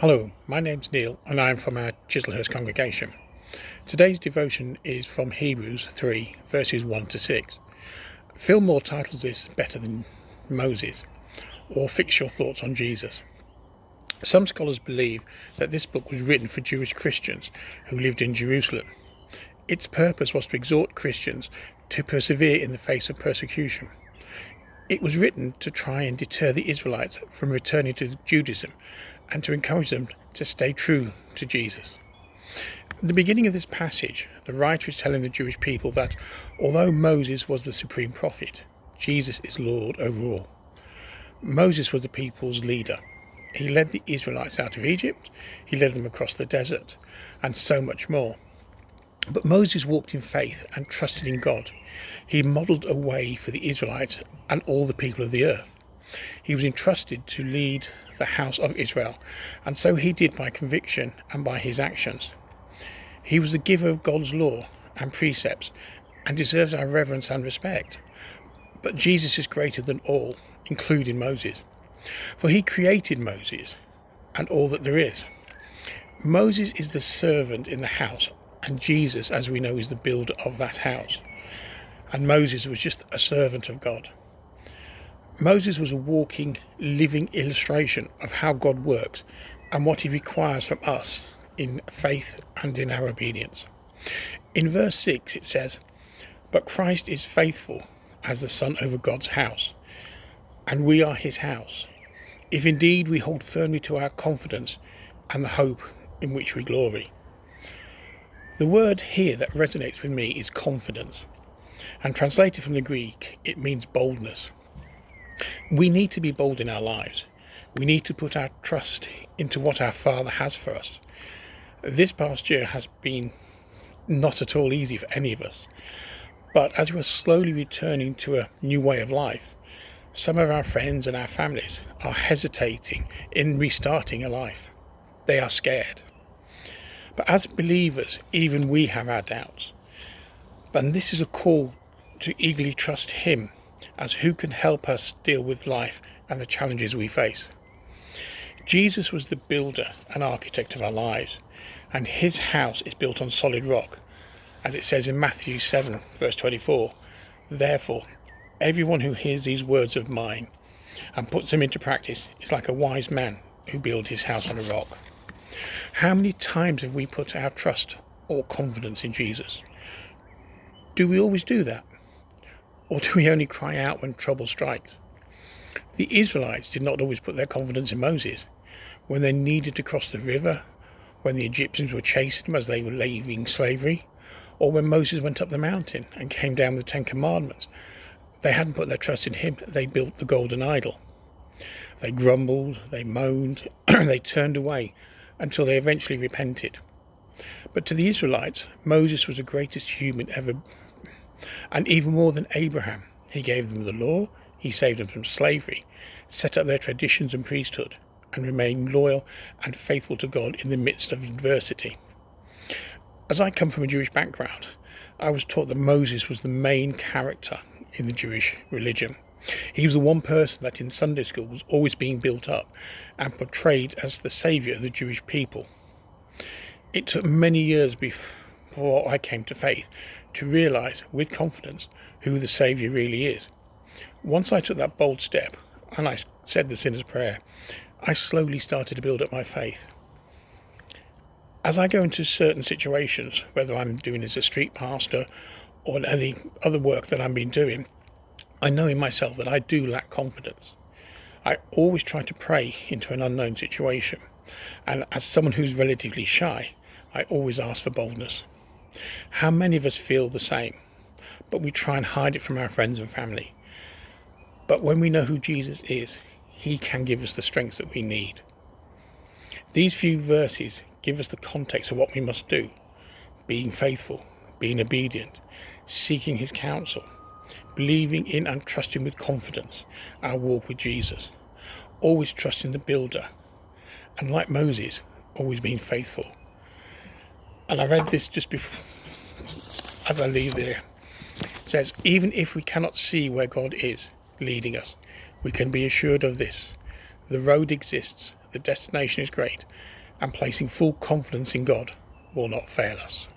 Hello, my name's Neil and I'm from our Chislehurst congregation. Today's devotion is from Hebrews 3 verses 1 to 6. Phil Moore titles this Better Than Moses, or Fix Your Thoughts on Jesus. Some scholars believe that this book was written for Jewish Christians who lived in Jerusalem. Its purpose was to exhort Christians to persevere in the face of persecution. It was written to try and deter the Israelites from returning to Judaism and to encourage them to stay true to Jesus. At the beginning of this passage, the writer is telling the Jewish people that although Moses was the supreme prophet, Jesus is Lord over all. Moses was the people's leader. He led the Israelites out of Egypt, he led them across the desert, and so much more. But Moses walked in faith and trusted in God. He modelled a way for the Israelites and all the people of the earth. He was entrusted to lead the house of Israel, and so he did by conviction and by his actions. He was the giver of God's law and precepts and deserves our reverence and respect. But Jesus is greater than all, including Moses, for he created Moses and all that there is. Moses is the servant in the house, and Jesus, as we know, is the builder of that house. And Moses was just a servant of God. Moses was a walking, living illustration of how God works and what he requires from us in faith and in our obedience. In verse 6 it says, "But Christ is faithful as the Son over God's house, and we are his house, if indeed we hold firmly to our confidence and the hope in which we glory." The word here that resonates with me is confidence, and translated from the Greek it means boldness. We need to be bold in our lives. We need to put our trust into what our Father has for us. This past year has been not at all easy for any of us, but as we're slowly returning to a new way of life, some of our friends and our families are hesitating in restarting a life. They are scared. But as believers, even we have our doubts. But this is a call to eagerly trust him as who can help us deal with life and the challenges we face. Jesus was the builder and architect of our lives, and his house is built on solid rock, as it says in Matthew 7 verse 24. "Therefore, everyone who hears these words of mine and puts them into practice is like a wise man who built his house on a rock." How many times have we put our trust or confidence in Jesus? Do we always do that? Or do we only cry out when trouble strikes? The Israelites did not always put their confidence in Moses. When they needed to cross the river, when the Egyptians were chasing them as they were leaving slavery, or when Moses went up the mountain and came down with the 10 Commandments, they hadn't put their trust in him. They built the golden idol. They grumbled, they moaned, they turned away until they eventually repented. But to the Israelites, Moses was the greatest human ever, and even more than Abraham. He gave them the law, he saved them from slavery, set up their traditions and priesthood, and remained loyal and faithful to God in the midst of adversity. As I come from a Jewish background, I was taught that Moses was the main character in the Jewish religion. He was the one person that in Sunday school was always being built up and portrayed as the saviour of the Jewish people. It took many years before I came to faith to realise with confidence who the saviour really is. Once I took that bold step and I said the sinner's prayer, I slowly started to build up my faith. As I go into certain situations, whether I'm doing as a street pastor or any other work that I've been doing, I know in myself that I do lack confidence. I always try to pray into an unknown situation, and as someone who's relatively shy, I always ask for boldness. How many of us feel the same, but we try and hide it from our friends and family? But when we know who Jesus is, he can give us the strength that we need. These few verses give us the context of what we must do: being faithful, being obedient, seeking his counsel, believing in and trusting with confidence our walk with Jesus, always trusting the builder, and like Moses, always being faithful. And I read this just before, as I leave there. It says, even if we cannot see where God is leading us, we can be assured of this: the road exists, the destination is great, and placing full confidence in God will not fail us.